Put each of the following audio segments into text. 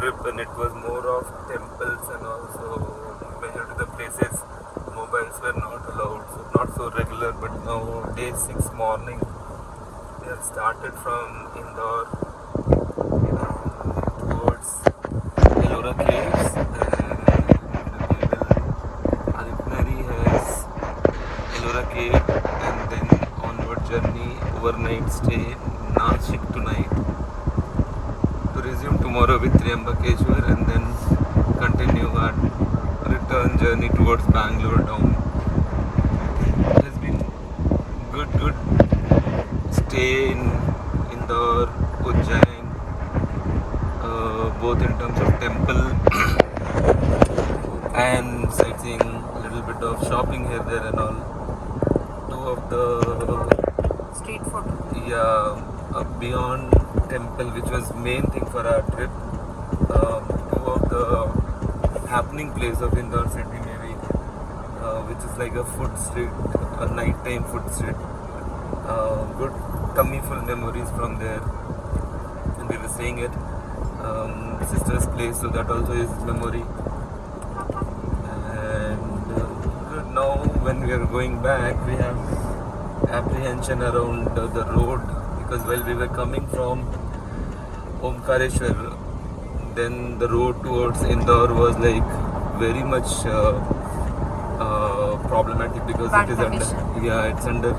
trip, and it was more of temples, and also majority of the places mobiles were not allowed, so not so regular. But now day 6 morning we have started from Indore towards Ellora Caves, and we will itinerary has Ellora Cave and then onward journey, overnight stay in Nashik tonight, to resume tomorrow with Triambakeshwar, and then continue our return journey towards Bangalore down. It has been good stay in Indore, Ujjain, both in terms of temple and sightseeing, a little bit of shopping here, there, and all. Two of the street food. Beyond temple, which was main thing for our trip, two of the happening place of Indore city maybe, which is like a food street, a nighttime food street. Good tummy full memories from there, and we were saying it. Sister's place, so that also is memory. And now when we are going back, we have apprehension around the road, because while we were coming from Omkareshwar, then the road towards Indore was like very much problematic, because Bad it is condition. it's under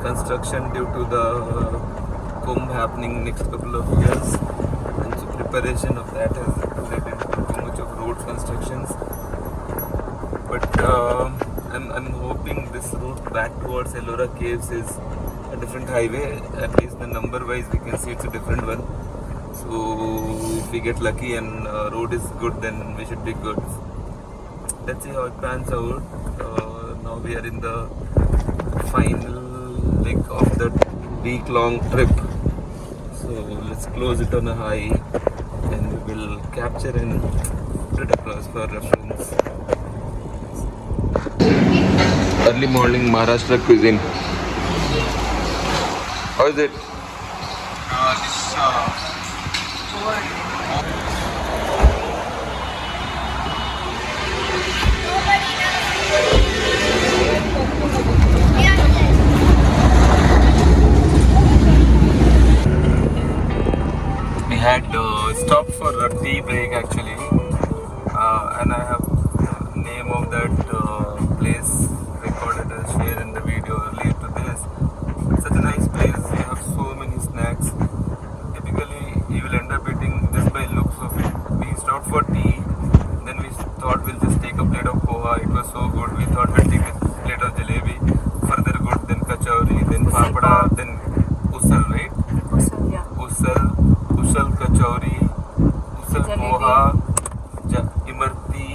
construction due to the Kumbh happening next couple of years, and so preparation of that has led into too much of road constructions. But I'm hoping this route back towards Ellora Caves is a different highway. At least the number wise we can see it's a different one. So if we get lucky and road is good, then we should be good. Let's see how it pans out. Now we are in the final leg of the week-long trip. So let's close it on a high, and we will capture and put it across for reference. Early morning Maharashtra cuisine. How is it? We had stopped for a tea break actually, and I have name of that place recorded as share in the video earlier to this. It's such a nice place. We have so many snacks. Typically, you will end up eating this by looks of it. We stopped for tea, then we thought we'll just take a plate of poha. It was so good. We thought we'll take a plate of jalebi. Further good, then kachori, then papada, then usal, right? Usal, yeah. Usal kachori, usal poha, imarti,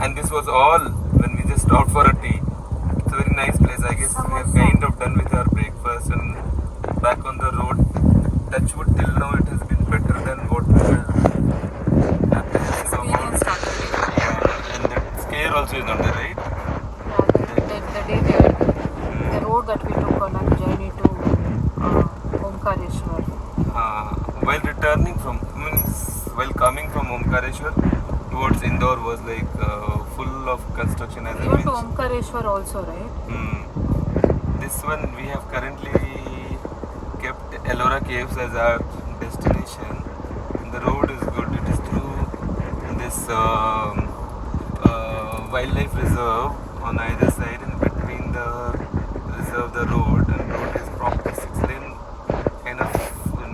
and this was all when we just stopped for a tea. It's a very nice place. I guess we are kind of done with our breakfast and back on the road. Touchwood, till now it has been better than what we were Experienced actually. and that scare also is not there, right? The day the road that we took on our journey to Omkareshwar. While returning from, while coming from Omkareshwar towards Indore was like full of construction, as We I went to mentioned. Omkareshwar also, right? This one we have currently kept Ellora Caves as our destination. And the road is good. It is through this wildlife reserve on either side, and between the reserve the road is proper 6-lane, kind of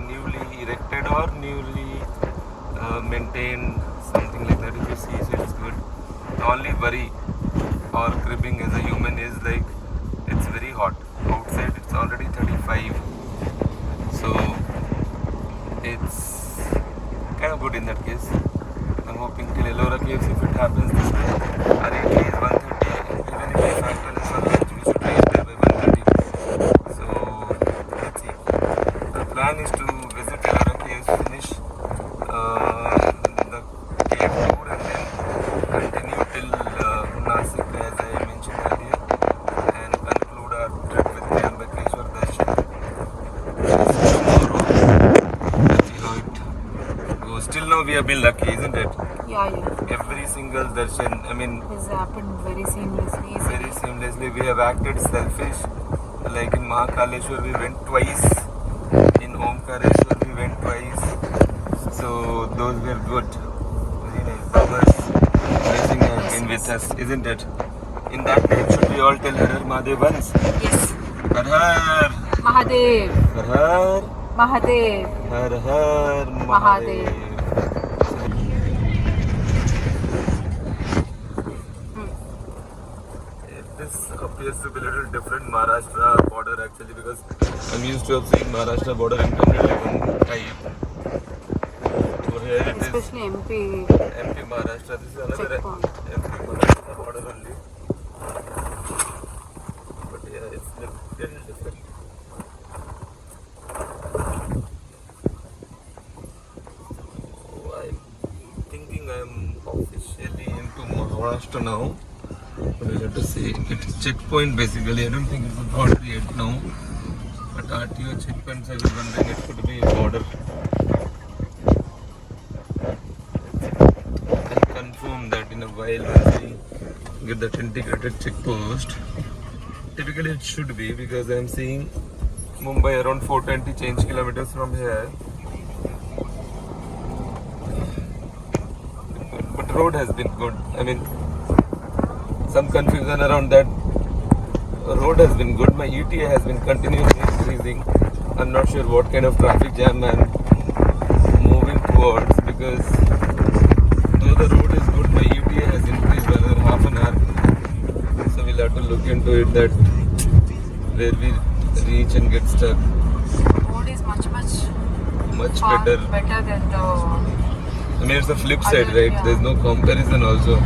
newly erected or newly maintained, something like that if you see, so it's good. The only worry or cribbing as a human is like it's very hot. Outside it's already 35, so it's kind of good in that case. I'm hoping till Ellora Caves, if it happens this way, our ETA is 1:30. Even if we factor in for lunch, we should reach there by 1:30. So let's see. The plan is to visit Ellora Caves, finish the cave tour, and then continue till Nasik, as I mentioned earlier, and conclude our trip with Triambakeshwar Darshan tomorrow. Let's see how it goes. Till now we have been lucky, isn't it? Yeah. Every single darshan, I mean, It's happened very seamlessly. very seamlessly. We have acted selfish. Like in Mahakaleshwar, we went twice. In Omkareshwar, we went twice. So those were good. Very nice. Baba's blessing has been with us, isn't it? In that time, should we all tell Har Har Mahadev once? Yes. Har Har, Mahadev. Har Har, Mahadev. Har Har Mahadev. This appears to be a little different Maharashtra border actually, because I'm used to have seen Maharashtra border in completely one type. Over here it is Especially MP. MP Maharashtra. This is another Checkpoint. MP Maharashtra border only. But yeah, it's a little different. So I'm thinking I'm officially into Maharashtra now. We'll have to see. It's checkpoint basically. I don't think it's a border yet now. But RTO checkpoints, I was wondering it could be a border. I'll confirm that in a while once we get that integrated check post. Typically it should be, because I'm seeing Mumbai around 420 change kilometers from here. But road has been good. I mean, some confusion around that. Road has been good. My ETA has been continuously increasing. I'm not sure what kind of traffic jam I'm moving towards, because though the road is good, my ETA has increased by another half an hour. So we'll have to look into it, that where we reach and get stuck. Road is much Much better. better than the. I mean, it's the flip side, Other, right? yeah. There's no comparison also.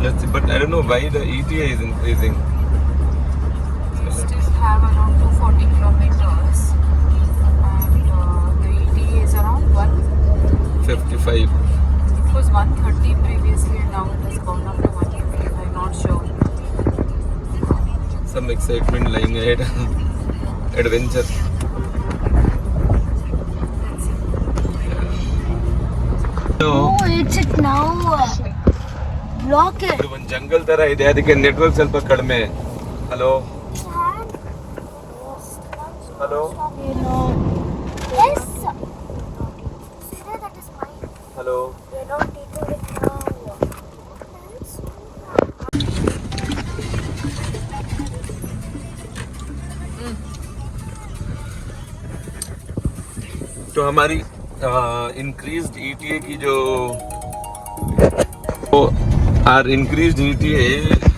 Let's see. But I don't know why the ETA is increasing. We still have around 240 kilometers, and the ETA is around 55. It was 130 previously, and now it has gone up to 150. I'm not sure. Some excitement lying ahead. Adventure. Let's see. No. it's it now. Block it. ಇದು ಒಂದು jungle ತರ ಇದೆ, ಅದಕ್ಕೆ network ಸ್ವಲ್ಪ ಕಡಿಮೆ. Hello hello Yes. That is mine. Hello. We're not eating it now. तो हमारी increased ETA की जो our increased ETA,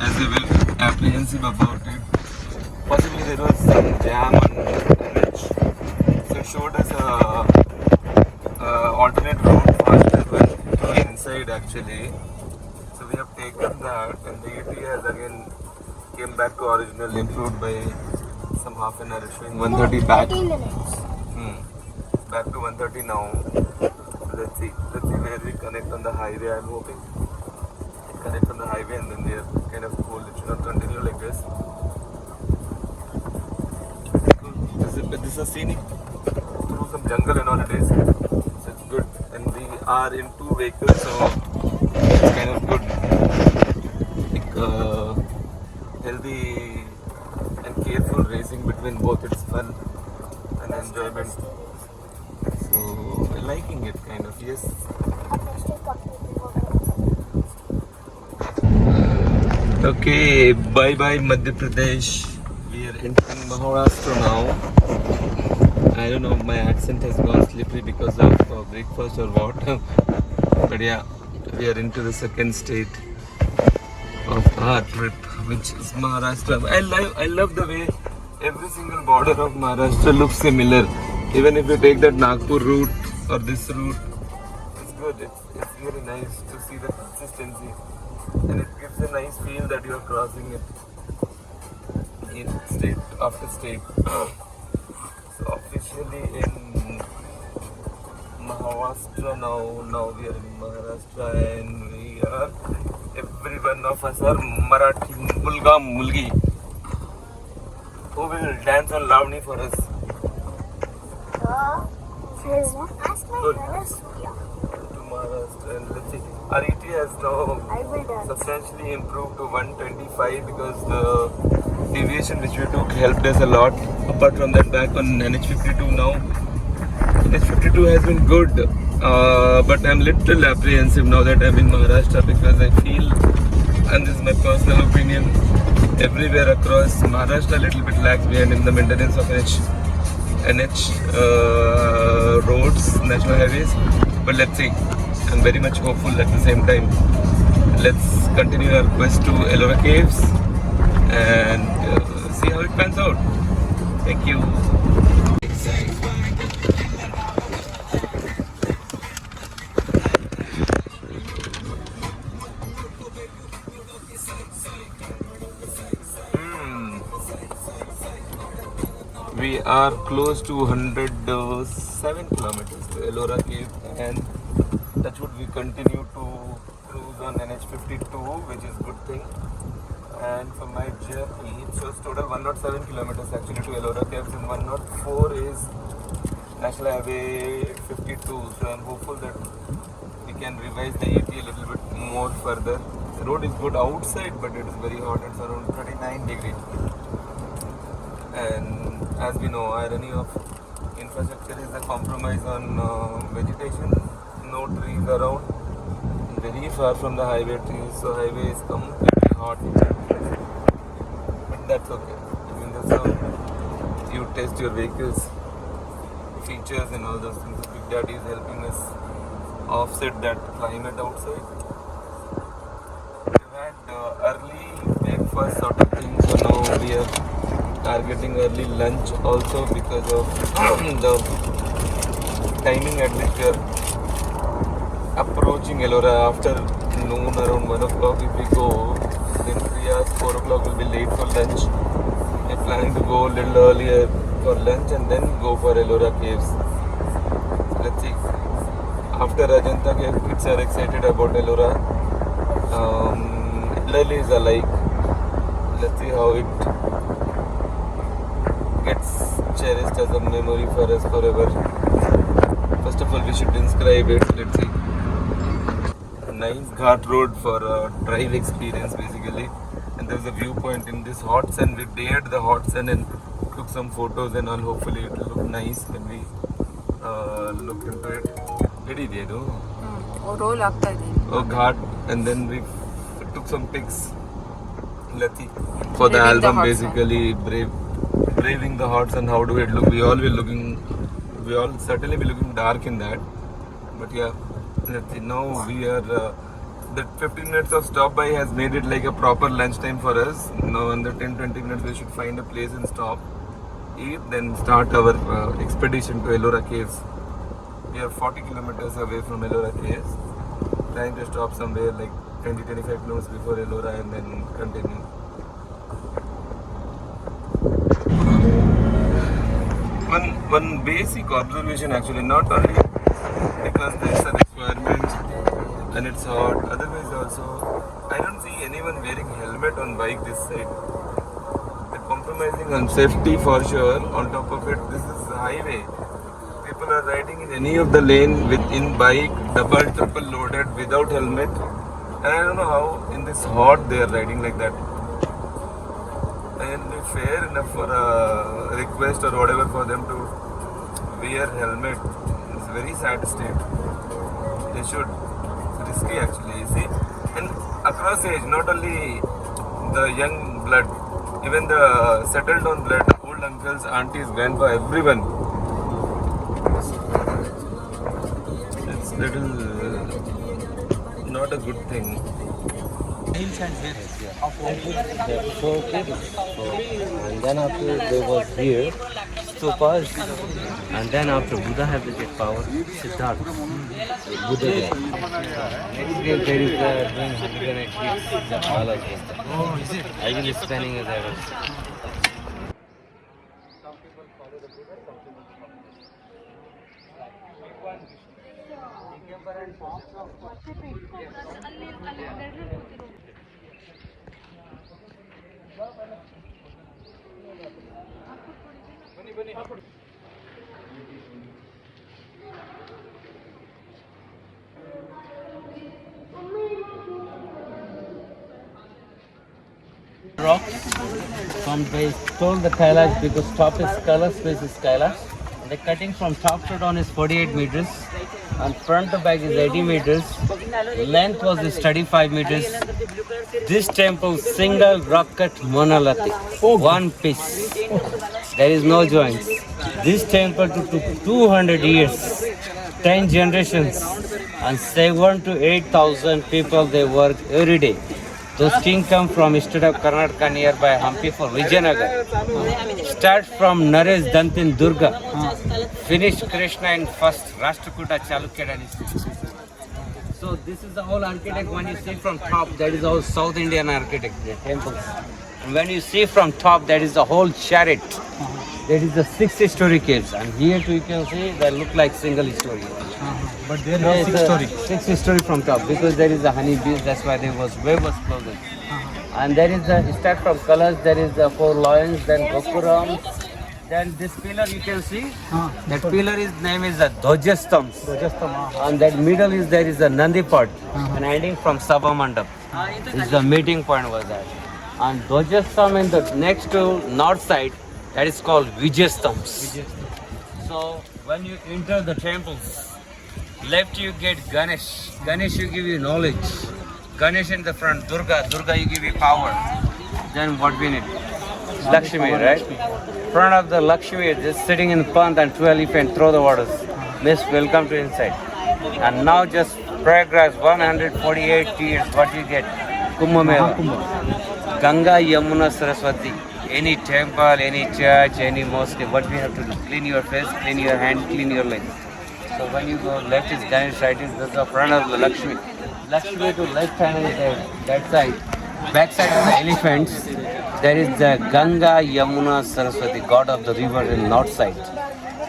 as we were apprehensive about it. Possibly there was some jam on NH, so it showed us a alternate route faster to inside actually. So we have taken that, and the ETA has again came back to original, improved by some half an hour, showing 130 back. 30 minutes. Back to 130 now. So let's see where we connect on the highway. I'm hoping we connect on the highway, and then they are kind of cool. It should not continue like this. This is a scenic through some jungle and all it is. So it's good, and we are in two vehicles, so it's kind of good. Like healthy and careful racing between both. It's fun and enjoyment. So we're liking it kind of, yes. Okay, bye bye Madhya Pradesh. We are entering Maharashtra now. I don't know, my accent has gone slippery because of breakfast or what. But yeah, we are into the second state of our trip, which is Maharashtra. I love the way every single border of Maharashtra looks similar. Even if you take that Nagpur route or this route, it's good. It's really nice to see the consistency, and it gives a nice feel that you are crossing it in state after state. So officially in Maharashtra now. Now we are in Maharashtra, and we are, every one of us are Marathi Mulga Mulgi, who will dance on Lavani for us. Ask my Good. brother Surya. To Maharashtra, and let's see. Our ET has now I will dance. substantially improved to 125 because the deviation which we took helped us a lot. Apart from that, back on NH52 now. NH52 has been good, but I'm little apprehensive now that I'm in Maharashtra because I feel, and this is my personal opinion, everywhere across Maharashtra a little bit lags behind in the maintenance of NH roads, national highways. But let's see. I'm very much hopeful at the same time. Let's continue our quest to Ellora Caves and see how it pans out. Thank you. We are close to 107 kilometers to Ellora Cave, and that's what we continue to cruise on NH52, which is good thing. And for my journey, it shows total 107 kilometers actually to Ellora Caves, and 104 is National Highway 52. So I'm hopeful that we can revise the ET a little bit more further. The road is good outside, but it is very hot. It's around 39 degrees. And as we know, irony of infrastructure is a compromise on vegetation. No trees around, very far from the highway trees, so highway is completely hot. But that's okay. I mean, that's how you test your vehicle's features and all those things. Big Daddy is helping us offset that climate outside. We've had early breakfast sort of thing, so now we are targeting early lunch also because of the timing at which we are approaching Ellora. After noon, around 1 o'clock, if we go, then 3 hours, 4 o'clock will be late for lunch. We're planning to go a little earlier for lunch and then go for Ellora Caves. So let's see. After Ajanta Cave, kids are excited about Ellora. Lilies are like, let's see how it gets cherished as a memory for us forever. First of all, we should inscribe it. Let's see. A nice ghat road for a drive experience basically. And there's a viewpoint in this hot sun. We dared the hot sun and took some photos and all. Hopefully it will look nice when we look into it. Ready, roll ಆಗ್ತಾ ಇದೆ. Oh, ghat. And then we took some pics. Let's see. For the Braving the album hot basically, braving the hot sun. How do it look? We all certainly be looking dark in that. But yeah, let's see. Now we are, that 15 minutes of stop by has made it like a proper lunch time for us. Now in the 10-20 minutes we should find a place and stop, eat, then start our expedition to Ellora Caves. We are 40 kilometers away from Ellora Caves. Trying to stop somewhere like 20-25 kilometers before Ellora and then continue. One basic observation actually, not only because there's a requirement and it's hot, otherwise also I don't see anyone wearing helmet on bike this side. They're compromising on safety for sure. On top of it, this is highway. People are riding in any of the lane in bike, double, triple loaded without helmet. And I don't know how in this hot they are riding like that. And it's fair enough for a request or whatever for them to wear helmet. It's very sad state. They should. It's risky actually, you see. And across age, not only the young blood, even the settled down blood, old uncles, aunties, grandpa, everyone. It's little not a good thing. And then after there was here, stupas, and then after Buddha had the jet power, Siddhartha, Buddha there. Next day there is the doing 108 the Bala. Oh, is it? I will be spending as I was. rocks. From they stole the Kailash because top is Kailash, base is Kailash. The cutting from top to down is 48 meters. And front to back is 80 meters. Length was is 35 meters. This temple single rock cut monolithic. One piece. There is no joints. This temple took 200 years. 10 generations. And 7 to 8,000 people they work every day. Those kings come from state of Karnataka nearby Hampi for Vijayanagar. Start from Naresh Dantin Durga. Finish Krishna in first Rashtrakuta Chalukya dynasty. So this is the whole architect. When you see from top, that is all South Indian architect, the temples. And when you see from top, that is the whole chariot. That is the 6-story caves. And here too you can see they look like single story. But there is 6 story. 6-story from top because there is a honey bees. That's why there was way was closer. And there is the start from colors. There is the 4 lions. Then Gopuram. Then this pillar you can see. That pillar is name is the Dwajastambs. And that middle is there is a Nandi part. And ending from Sabha Mandap. Is the meeting point was that. And Dwajastambs in the next to north side. That is called Vijayastambs. So when you enter the temples, left you get Ganesh. Ganesh you give you knowledge. Ganesh in the front, Durga. Durga you give you power. Then what we need? Lakshmi, right? Front of the Lakshmi is just sitting in the pond and 2 elephants throw the waters. Miss, welcome to inside. And now just Prayagraj 148 years. What you get? Kumbh Mela. Ganga, Yamuna, Saraswati. Any temple, any church, any mosque, what we have to do? Clean your face, clean your hand, clean your legs. So when you go left is Ganesh, right is the front of the Lakshmi. Lakshmi to left hand is there, that side. Back side of the elephants, there is the Ganga, Yamuna, Saraswati, god of the river in north side.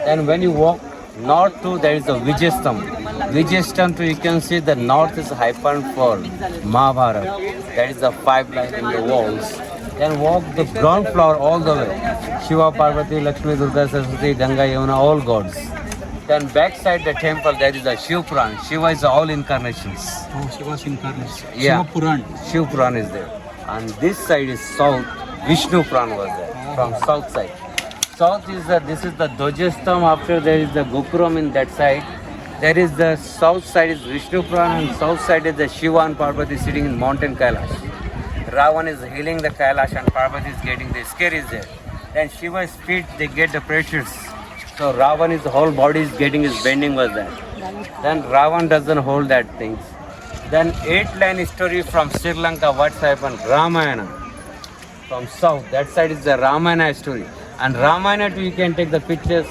Then when you walk north to, there is the Vijayastambh. Vijayastambh to you can see the north is hyphen for Mahabharata. That is the 5 lines in the walls. Then walk the ground floor all the way. Shiva, Parvati, Lakshmi, Durga, Saraswati, Ganga, Yamuna, all gods. Then backside the temple there is a Shiv Puran. Shiva is all incarnations. Oh, Shiva's incarnation. Yeah. Shiva Puran. Shiv Puran is there. And this side is south. Vishnu Puran was there from south side. South is this is the Dwajastambh. After there is the Gopuram in that side. There is the south side is Vishnu Puran and south side is the Shiva and Parvati sitting in mountain Kailash. Ravan is healing the Kailash and Parvati is getting the scare is there. Then Shiva's feet they get the pressures. So Ravan is the whole body is getting his bending was that. Then Ravan doesn't hold that things. Then 8-line story from Sri Lanka what's happened Ramayana. From south that side is the Ramayana story. And Ramayana too you can take the pictures.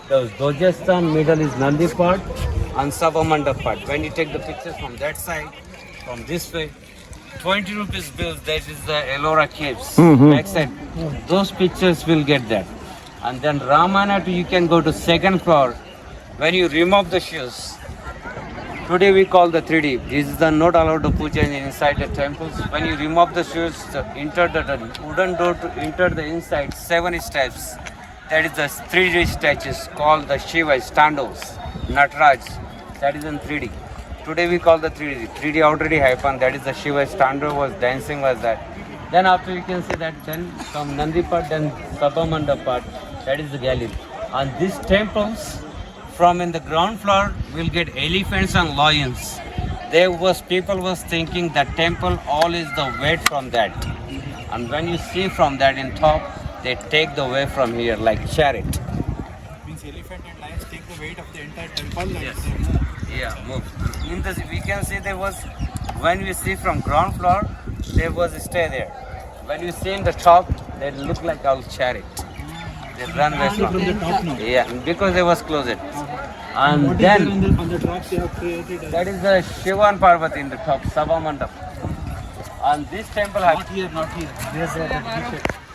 Those Dwajastambh middle is Nandi part and Sabha Mandap part. When you take the pictures from that side, from this way, 20 rupees bills, that is the Ellora caves. Next side, those pictures will get that. And then Ramayana too, you can go to 2nd floor. When you remove the shoes, today we call the 3D. This is the not allowed to puja inside the temples. When you remove the shoes, enter the wooden door to enter the inside, 7 steps. That is the 3D statues called the Shiva, Standovs, Nataraj. That is in 3D. Today we call the 3D. 3D already happened. That is the Shiva Standard was dancing was that. Then after you can see that then from Nandi part, then Sabhamanda part. That is the gallery. And these temples from in the ground floor will get elephants and lions. There was people was thinking that temple all is the weight from that. And when you see from that in top, they take the way from here like chariot. Means elephant and lions take the weight of the entire temple. Yes. Yeah, move. In this, we can see there was, when we see from ground floor, there was a stay there. When you see in the top, they look like our chariot. They run very From the top now. Yeah, because they was closed. And What then, is there on the drops you have created? that is the Shiva and Parvati in the top, Sabha Mandap. And this temple has, Not here, not here. There's a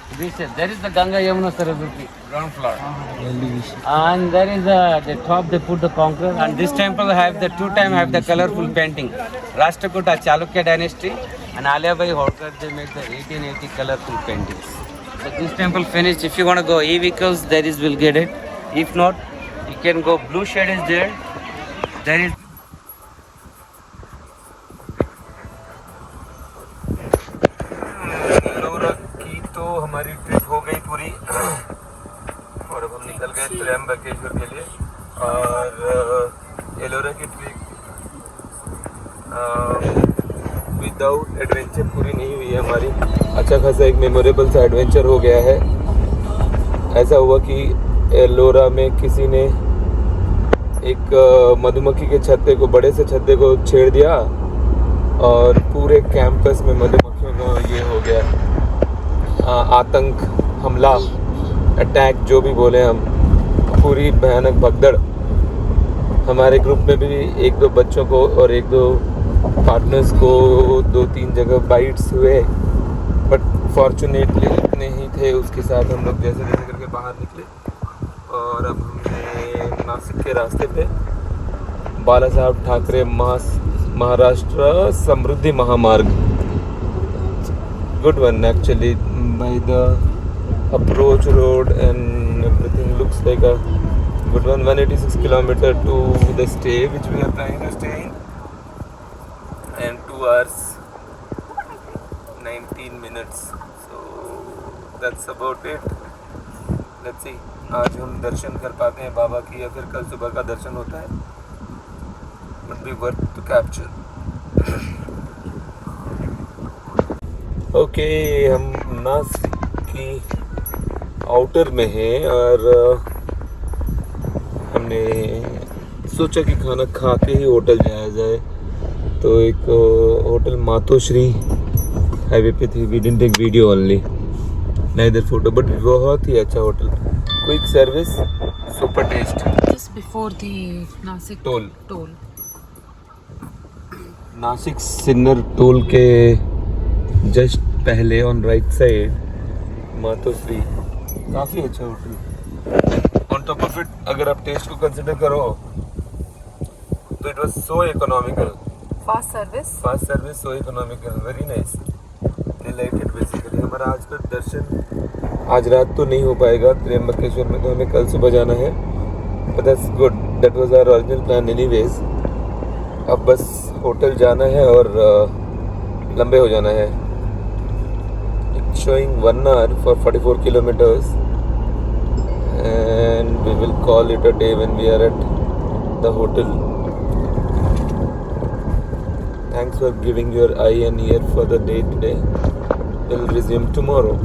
there is the Ganga Yamuna Saraswati, ground floor. And there is the top they put the conqueror. And this temple have the 2 times have the colorful painting. Rashtrakuta Chalukya dynasty and Aliabai Holkar they make the 1880 colorful paintings. So this temple finished. If you want to go e-vehicles, there is will get it. If not, you can go blue shade is there. There is Ellora without adventure पूरी नहीं हुई है हमारी। अच्छा खासा एक memorable सा adventure हो गया है। ऐसा हुआ कि एलोरा में किसी ने एक मधुमक्खी के छत्ते को, बड़े से छत्ते को छेड़ दिया और पूरे कैंपस में मधुमक्खियों को ये हो गया आतंक, हमला, अटैक, जो भी बोले हम, पूरी भयानक भगदड़। हमारे ग्रुप में भी एक दो बच्चों को और एक दो पार्टनर्स को 2-3 जगह बाइट्स हुए, बट फॉर्चुनेटली इतने ही थे। उसके साथ हम लोग जैसे जैसे करके बाहर निकले और अब हमने नासिक के रास्ते पे बाला साहब ठाकरे महाराष्ट्र समृद्धि महामार्ग, good one actually, by the approach road and everything looks like a good one. 186 kilometer to the stay which we are planning to stay in, and 2 hours 19 minutes, so that's about it. Let's see आज हम दर्शन कर पाते हैं बाबा की या फिर कल सुबह का दर्शन होता है, would be worth to capture. Okay, हम नासिक की आउटर में है और हमने सोचा कि खाना खा के ही होटल जाया जाए। तो एक होटल मातोश्री हाईवे पे थी। We didn't take video only, neither photo, but बहुत ही अच्छा hotel, quick service, super taste. Just before the Nasik toll, toll. Sinnar toll के जस्ट पहले ऑन राइट साइड मातोश्री, काफ़ी अच्छा hotel. On top of it अगर आप टेस्ट को कंसिडर करो तो it was so economical, Fast service. So economical, very nice, I like it. Basically हमारा आज का दर्शन आज रात तो नहीं हो पाएगा त्र्यंबकेश्वर में, तो हमें कल सुबह जाना है, but that's good, that was our original plan anyways. अब बस होटल जाना है और लंबे हो जाना है। Showing 1 hour for 44 kilometers, and we will call it a day when we are at the hotel. Thanks for giving your eye and ear for the day today. We'll resume tomorrow.